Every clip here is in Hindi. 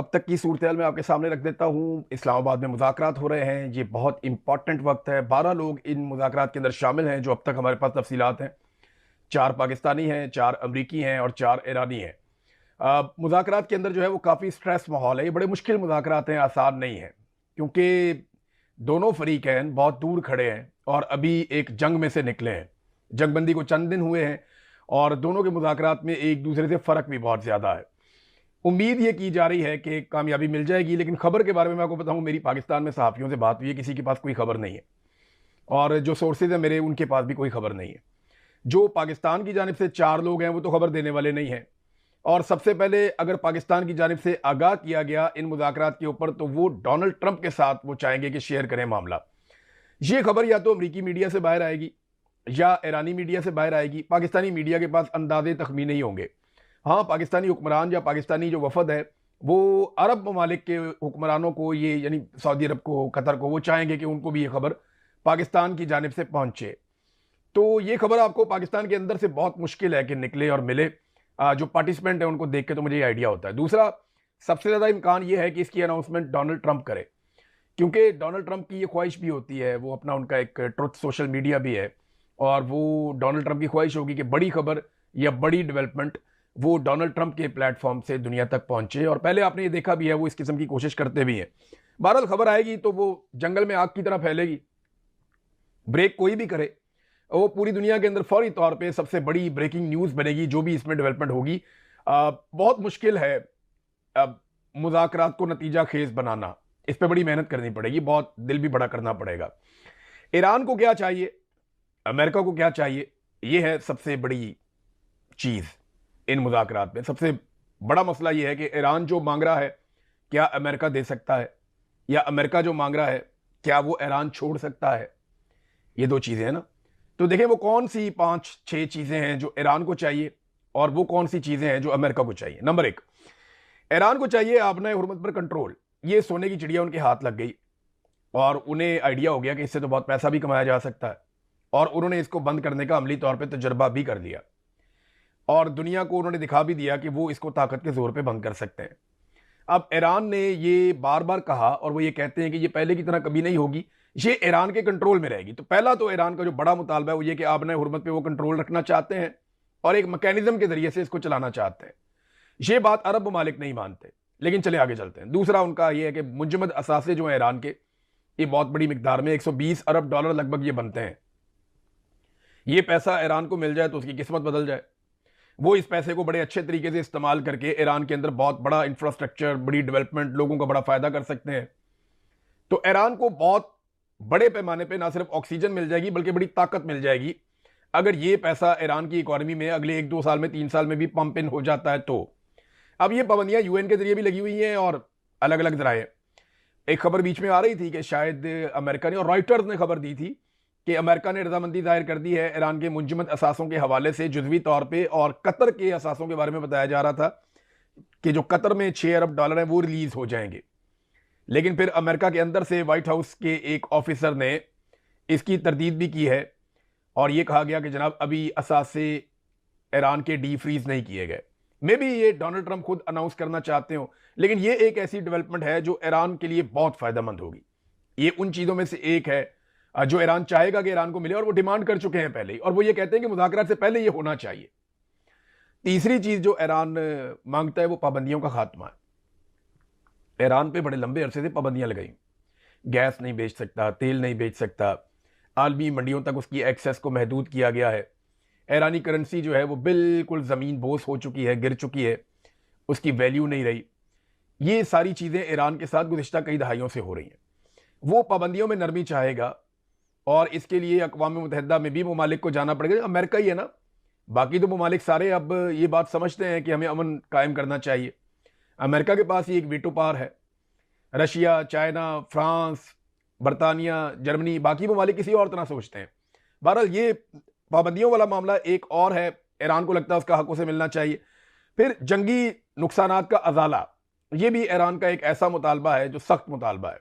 अब तक की सूरत मैं आपके सामने रख देता हूँ। इस्लामाबाद में मुज़ाकरात हो रहे हैं, ये बहुत इंपॉर्टेंट वक्त है। 12 लोग इन मुज़ाकरात के अंदर शामिल हैं जो अब तक हमारे पास तफसीलात हैं। 4 पाकिस्तानी हैं, 4 अमरीकी हैं और 4 ईरानी हैं। मुज़ाकरात के अंदर जो है वो काफ़ी स्ट्रेस माहौल है। ये बड़े मुश्किल मुज़ाकरात हैं, आसान नहीं है, क्योंकि दोनों फ़रीक़ैन बहुत दूर खड़े हैं और अभी एक जंग में से निकले हैं। जंगबंदी को चंद दिन हुए हैं और दोनों के मुज़ाकरात में एक दूसरे से फ़र्क भी बहुत ज़्यादा है। उम्मीद ये की जा रही है कि कामयाबी मिल जाएगी, लेकिन खबर के बारे में मैं आपको बताऊं, मेरी पाकिस्तान में सहाफ़ियों से बात हुई है, किसी के पास कोई खबर नहीं है और जो सोर्सेज हैं मेरे, उनके पास भी कोई खबर नहीं है। जो पाकिस्तान की जानिब से 4 लोग हैं वो तो खबर देने वाले नहीं हैं, और सबसे पहले अगर पाकिस्तान की जानिब से आगाह किया गया इन मुज़ाकरात के ऊपर तो वो डोनाल्ड ट्रंप के साथ वो चाहेंगे कि शेयर करें मामला। ये खबर या तो अमरीकी मीडिया से बाहर आएगी या ईरानी मीडिया से बाहर आएगी। पाकिस्तानी मीडिया के पास अंदाजे तखमीने ही होंगे। हाँ, पाकिस्तानी हुक्मरान या पाकिस्तानी जो वफद है वो अरब ममालिक के हुक्मरानों को, ये यानी सऊदी अरब को, कतर को, वो चाहेंगे कि उनको भी ये खबर पाकिस्तान की जानिब से पहुंचे। तो ये खबर आपको पाकिस्तान के अंदर से बहुत मुश्किल है कि निकले और मिले। जो पार्टिसिपेंट है उनको देख के तो मुझे ये आइडिया होता है। दूसरा, सबसे ज़्यादा इम्कान ये है कि इसकी अनाउंसमेंट डोनाल्ड ट्रंप करे, क्योंकि डोनाल्ड ट्रंप की ये ख्वाहिश भी होती है, वो अपना, उनका एक ट्रुथ सोशल मीडिया भी है, और वो डोनाल्ड ट्रंप की ख्वाहिश होगी कि बड़ी खबर या बड़ी डेवलपमेंट वो डोनाल्ड ट्रंप के प्लेटफॉर्म से दुनिया तक पहुंचे। और पहले आपने ये देखा भी है, वो इस किस्म की कोशिश करते भी हैं। बहरहाल खबर आएगी तो वो जंगल में आग की तरह फैलेगी। ब्रेक कोई भी करे, वो पूरी दुनिया के अंदर फौरी तौर पे सबसे बड़ी ब्रेकिंग न्यूज़ बनेगी जो भी इसमें डेवलपमेंट होगी। बहुत मुश्किल है मुज़ाकरात को नतीजा खेज बनाना। इस पर बड़ी मेहनत करनी पड़ेगी, बहुत दिल भी बड़ा करना पड़ेगा। ईरान को क्या चाहिए, अमेरिका को क्या चाहिए, ये है सबसे बड़ी चीज़ इन मुज़ाकरात में। सबसे बड़ा मसला यह है कि ईरान जो मांग रहा है क्या अमेरिका दे सकता है, या अमेरिका जो मांग रहा है क्या वो ईरान छोड़ सकता है। ये दो चीज़ें हैं ना। तो देखें वो कौन सी 5-6 चीज़ें हैं जो ईरान को चाहिए और वो कौन सी चीज़ें हैं जो अमेरिका को चाहिए। नंबर 1, ईरान को चाहिए आपने हुर्मत पर कंट्रोल। ये सोने की चिड़िया उनके हाथ लग गई और उन्हें आइडिया हो गया कि इससे तो बहुत पैसा भी कमाया जा सकता है, और उन्होंने इसको बंद करने का अमली तौर पर तजर्बा भी कर लिया और दुनिया को उन्होंने दिखा भी दिया कि वो इसको ताकत के जोर पे बंद कर सकते हैं। अब ईरान ने ये बार बार कहा और वो ये कहते हैं कि ये पहले की तरह कभी नहीं होगी, ये ईरान के कंट्रोल में रहेगी। तो पहला तो ईरान का जो बड़ा मुतालबा है वो ये कि आपने हुर्मत पे वो कंट्रोल रखना चाहते हैं और एक मैकेनिज्म के जरिए से इसको चलाना चाहते हैं। ये बात अरब ममालिक नहीं मानते, लेकिन चले आगे चलते हैं। दूसरा उनका ये है कि मुंजमद असासे जो है ईरान के, ये बहुत बड़ी मिकदार में 120 अरब डॉलर लगभग ये बनते हैं। ये पैसा ईरान को मिल जाए तो उसकी किस्मत बदल जाए। वो इस पैसे को बड़े अच्छे तरीके से इस्तेमाल करके ईरान के अंदर बहुत बड़ा इंफ्रास्ट्रक्चर, बड़ी डेवलपमेंट, लोगों का बड़ा फायदा कर सकते हैं। तो ईरान को बहुत बड़े पैमाने पे ना सिर्फ ऑक्सीजन मिल जाएगी बल्कि बड़ी ताकत मिल जाएगी अगर ये पैसा ईरान की इकोनॉमी में अगले 1-2 साल में, 3 साल में भी पंप इन हो जाता है। तो अब ये पाबंदियां यूएन के जरिए भी लगी हुई हैं और अलग अलग जराए। एक खबर बीच में आ रही थी कि शायद अमेरिका ने, और रॉयटर्स ने खबर दी थी कि अमेरिका ने रजामंदी जाहिर कर दी है ईरान के मुंजमद असासों के हवाले से जुज़वी तौर पे, और कतर के असासों के बारे में बताया जा रहा था कि जो कतर में 6 अरब डॉलर हैं वो रिलीज हो जाएंगे। लेकिन फिर अमेरिका के अंदर से व्हाइट हाउस के एक ऑफिसर ने इसकी तरदीद भी की है और ये कहा गया कि जनाब अभी असासे ईरान के डी फ्रीज नहीं किए गए। मे बी ये डोनाल्ड ट्रंप खुद अनाउंस करना चाहते हो, लेकिन ये एक ऐसी डेवलपमेंट है जो ईरान के लिए बहुत फायदेमंद होगी। ये उन चीज़ों में से एक है जो ईरान चाहेगा कि ईरान को मिले, और वो डिमांड कर चुके हैं पहले ही, और वो ये कहते हैं कि मुज़ाकरात से पहले ये होना चाहिए। तीसरी चीज़ जो ईरान मांगता है वो पाबंदियों का खात्मा है। ईरान पे बड़े लंबे अरसे से पाबंदियां लगाई, गैस नहीं बेच सकता, तेल नहीं बेच सकता, आलमी मंडियों तक उसकी एक्सेस को महदूद किया गया है। ईरानी करेंसी जो है वो बिल्कुल ज़मीन बोस हो चुकी है, गिर चुकी है, उसकी वैल्यू नहीं रही। ये सारी चीज़ें ईरान के साथ गुज़िश्ता कई दहाइयों से हो रही हैं। वो पाबंदियों में नरमी चाहेगा और इसके लिए अक़वाम मुत्तहिदा में भी ममालिक को जाना पड़ेगा। अमेरिका ही है ना, बाकी तो ममालिक सारे अब ये बात समझते हैं कि हमें अमन कायम करना चाहिए। अमेरिका के पास ही एक वीटो पावर है। रशिया, चाइना, फ्रांस, बरतानिया, जर्मनी, बाकी ममालिक किसी और तरह सोचते हैं। बहरहाल ये पाबंदियों वाला मामला एक और है, ईरान को लगता है उसका हक उसे मिलना चाहिए। फिर जंगी नुकसानात का अजाला, ये भी ईरान का एक ऐसा मुतालबा है जो सख्त मुतालबा है।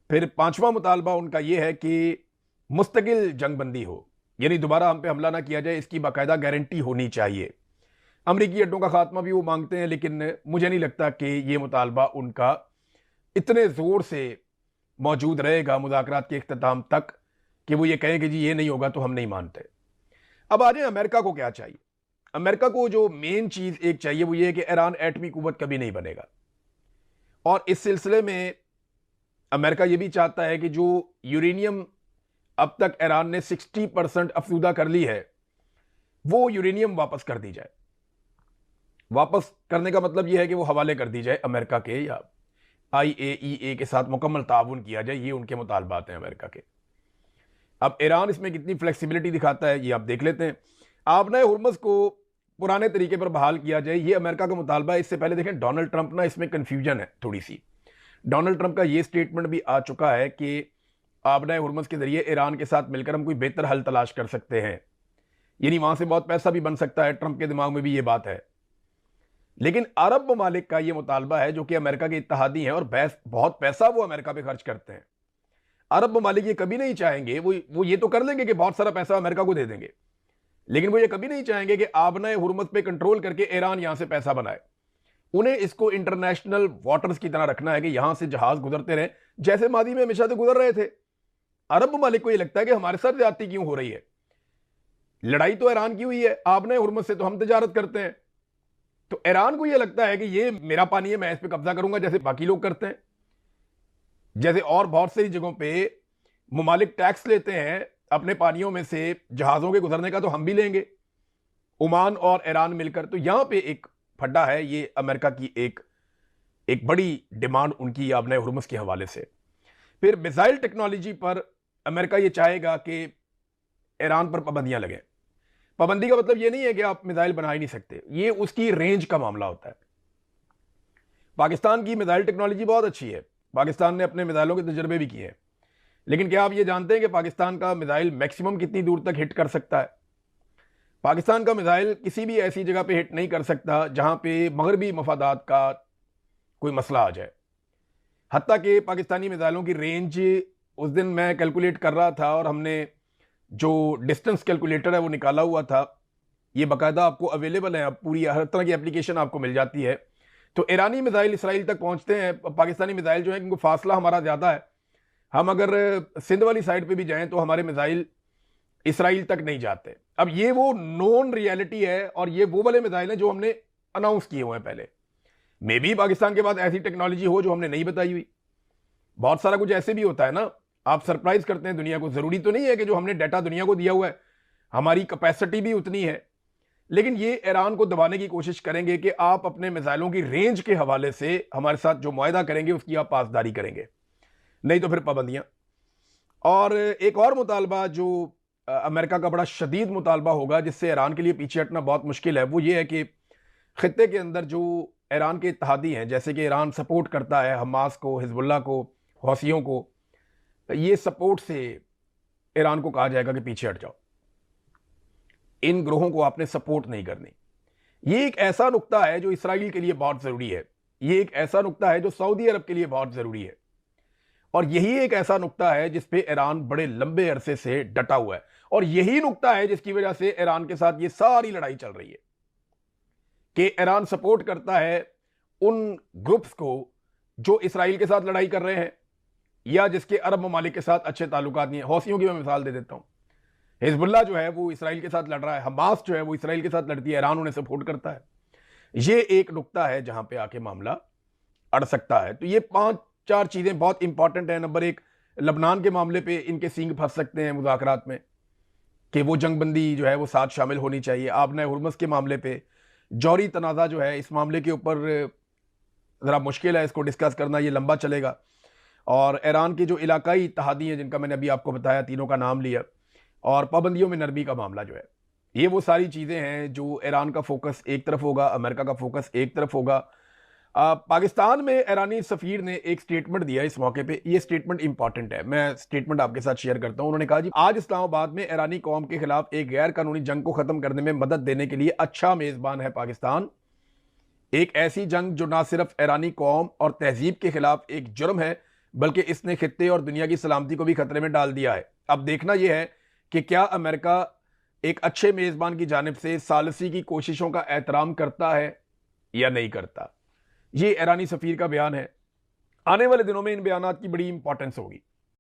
फिर 5वां मुतालबा उनका यह है कि मुस्तकिल जंगबंदी हो, यानी दोबारा हम पे हमला ना किया जाए, इसकी बाकायदा गारंटी होनी चाहिए। अमरीकी अड्डों का खात्मा भी वो मांगते हैं, लेकिन मुझे नहीं लगता कि ये मुतालबा उनका इतने ज़ोर से मौजूद रहेगा मुज़ाकरात के इख्तिताम तक कि वो ये कहें कि जी ये नहीं होगा तो हम नहीं मानते। अब आ जाए अमेरिका को क्या चाहिए। अमेरिका को जो मेन चीज़ एक चाहिए वो ये है कि ईरान एटमी कुव्वत कभी नहीं बनेगा, और इस सिलसिले में अमेरिका ये भी चाहता है कि जो यूरेनियम अब तक ईरान ने 60% अफसूदा कर ली है, वो यूरेनियम वापस कर दी जाए। वापस करने का मतलब यह है कि वो हवाले कर दी जाए अमेरिका के, या IAEA के साथ मुकम्मल ताउन किया जाए। ये उनके मुतालबात हैं अमेरिका के। अब ईरान इसमें कितनी फ्लेक्सिबिलिटी दिखाता है ये आप देख लेते हैं। आबनाए हुर्मुज़ को पुराने तरीके पर बहाल किया जाए, ये अमेरिका का मुतालबा है। इससे पहले देखें डोनाल्ड ट्रंप ना, इसमें कन्फ्यूजन है थोड़ी सी। डोनाल्ड ट्रंप का ये स्टेटमेंट भी आ चुका है कि आबनाए हुर्मुज़ के जरिए ईरान के साथ मिलकर हम कोई बेहतर हल तलाश कर सकते हैं, यानी वहां से बहुत पैसा भी बन सकता है। ट्रंप के दिमाग में भी ये बात है। लेकिन अरब ममालिक का ये मुतालबा है, जो कि अमेरिका के इत्तेहादी हैं और बहुत पैसा वो अमेरिका पे खर्च करते हैं। अरब ममालिक ये कभी नहीं चाहेंगे, वो ये तो कर लेंगे कि बहुत सारा पैसा अमेरिका को दे देंगे, लेकिन वो ये कभी नहीं चाहेंगे कि आबनाए हुर्मुज़ पे कंट्रोल करके ईरान यहां से पैसा बनाए। उन्हें इसको इंटरनेशनल वाटर्स की तरह रखना है कि यहां से जहाज गुजरते रहे, जैसे मादी में हमेशा से गुजर रहे थे। अरब ममालिक को यह लगता है कि हमारे साथ ज्यादती क्यों हो रही है। लड़ाई तो ईरान की हुई है, आबनाए हुर्मुज़ से तो हम तिजारत करते हैं। तो ईरान को यह लगता है कि ये मेरा पानी है, मैं इस पर कब्जा करूंगा, जैसे बाकी लोग करते हैं। जैसे और बहुत सारी जगहों पे ममालिक टैक्स लेते हैं अपने पानियों में से जहाजों के गुजरने का, तो हम भी लेंगे, ओमान और ईरान मिलकर। तो यहां पे एक फड्डा है। ये अमेरिका की एक बड़ी डिमांड उनकी आबनाए हुर्मुज़ के हवाले से। फिर मिसाइल टेक्नोलॉजी पर अमेरिका ये चाहेगा कि ईरान पर पाबंदियां लगें। पाबंदी का मतलब ये नहीं है कि आप मिसाइल बना ही नहीं सकते, ये उसकी रेंज का मामला होता है। पाकिस्तान की मिसाइल टेक्नोलॉजी बहुत अच्छी है, पाकिस्तान ने अपने मिसाइलों के तजर्बे भी किए हैं, लेकिन क्या आप ये जानते हैं कि पाकिस्तान का मिसाइल मैक्सिमम कितनी दूर तक हिट कर सकता है? पाकिस्तान का मिसाइल किसी भी ऐसी जगह पे हिट नहीं कर सकता जहां पे मगरबी मफादात का कोई मसला आ जाए। हत्ता कि पाकिस्तानी मिसाइलों की रेंज, उस दिन मैं कैलकुलेट कर रहा था और हमने जो डिस्टेंस कैलकुलेटर है वो निकाला हुआ था, ये बाकायदा आपको अवेलेबल है, अब पूरी हर तरह की एप्लीकेशन आपको मिल जाती है। तो ईरानी मिसाइल इसराइल तक पहुंचते हैं, पाकिस्तानी मिसाइल जो है क्योंकि फासला हमारा ज़्यादा है, हम अगर सिंध वाली साइड पे भी जाएं तो हमारे मिसाइल इसराइल तक नहीं जाते। अब ये वो नॉन रियलिटी है, और ये वो वाले मिसाइल हैं जो हमने अनाउंस किए हुए हैं पहले। मे भी पाकिस्तान के पास ऐसी टेक्नोलॉजी हो जो हमने नहीं बताई हुई। बहुत सारा कुछ ऐसे भी होता है ना, आप सरप्राइज करते हैं दुनिया को। जरूरी तो नहीं है कि जो हमने डाटा दुनिया को दिया हुआ है, हमारी कैपेसिटी भी उतनी है, लेकिन ये ईरान को दबाने की कोशिश करेंगे कि आप अपने मिसाइलों की रेंज के हवाले से हमारे साथ जो मुआहदा करेंगे उसकी आप पासदारी करेंगे, नहीं तो फिर पाबंदियां। और एक और मुतालबा जो अमेरिका का बड़ा शदीद मुतालबा होगा, जिससे ईरान के लिए पीछे हटना बहुत मुश्किल है, वो ये है कि खित्ते के अंदर जो ईरान के इत्तेहादी हैं, जैसे कि ईरान सपोर्ट करता है हमास को, हिजबुल्लाह को, हौसियों को, ये सपोर्ट से ईरान को कहा जाएगा कि पीछे हट जाओ, इन ग्रोहों को आपने सपोर्ट नहीं करनी। ये एक ऐसा नुक्ता है जो इसराइल के लिए बहुत जरूरी है, ये एक ऐसा नुक्ता है जो सऊदी अरब के लिए बहुत जरूरी है, और यही एक ऐसा नुक्ता है जिस पे ईरान बड़े लंबे अरसे से डटा हुआ है, और यही नुक्ता है जिसकी वजह से ईरान के साथ ये सारी लड़ाई चल रही है कि ईरान सपोर्ट करता है उन ग्रुप्स को जो इसराइल के साथ लड़ाई कर रहे हैं या जिसके अरब ममालिक के साथ अच्छे ताल्लुकात नहीं है। हौसियों की मैं मिसाल दे देता हूं, हिजबुल्लाह जो है वो इसराइल के साथ लड़ रहा है, हमास जो है वो इसराइल के साथ लड़ती है, ईरान उन्हें सपोर्ट करता है। ये एक नुक्ता है जहां पे आके मामला अड़ सकता है। तो ये 5-4 चीजें बहुत इंपॉर्टेंट है। नंबर 1, लबनान के मामले पे इनके सींग फंस सकते हैं मुज़ाकरात में कि वो जंगबंदी जो है वो साथ शामिल होनी चाहिए। आबनाए हुर्मुज़ के मामले पे जौहरी तनाज़ा जो है, इस मामले के ऊपर ज़रा मुश्किल है इसको डिस्कस करना, ये लंबा चलेगा। और ईरान के जो इलाकाई इत्तेहादी हैं जिनका मैंने अभी आपको बताया, तीनों का नाम लिया, और पाबंदियों में नरमी का मामला जो है, ये वो सारी चीज़ें हैं जो ईरान का फोकस एक तरफ होगा, अमेरिका का फोकस एक तरफ होगा। पाकिस्तान में ईरानी सफ़ीर ने एक स्टेटमेंट दिया इस मौके पे, ये स्टेटमेंट इंपॉर्टेंट है, मैं स्टेटमेंट आपके साथ शेयर करता हूं। उन्होंने कहा जी, आज इस्लामाबाद में ईरानी कौम के खिलाफ एक गैर कानूनी जंग को ख़त्म करने में मदद देने के लिए अच्छा मेज़बान है पाकिस्तान। एक ऐसी जंग जो ना सिर्फ ईरानी कौम और तहजीब के खिलाफ एक जुर्म है, बल्कि इसने खित्ते और दुनिया की सलामती को भी खतरे में डाल दिया है। अब देखना यह है कि क्या अमेरिका एक अच्छे मेज़बान की जानिब से सालसी की कोशिशों का एहतराम करता है या नहीं करता। ये ईरानी सफ़ीर का बयान है। आने वाले दिनों में इन बयानात की बड़ी इंपॉर्टेंस होगी।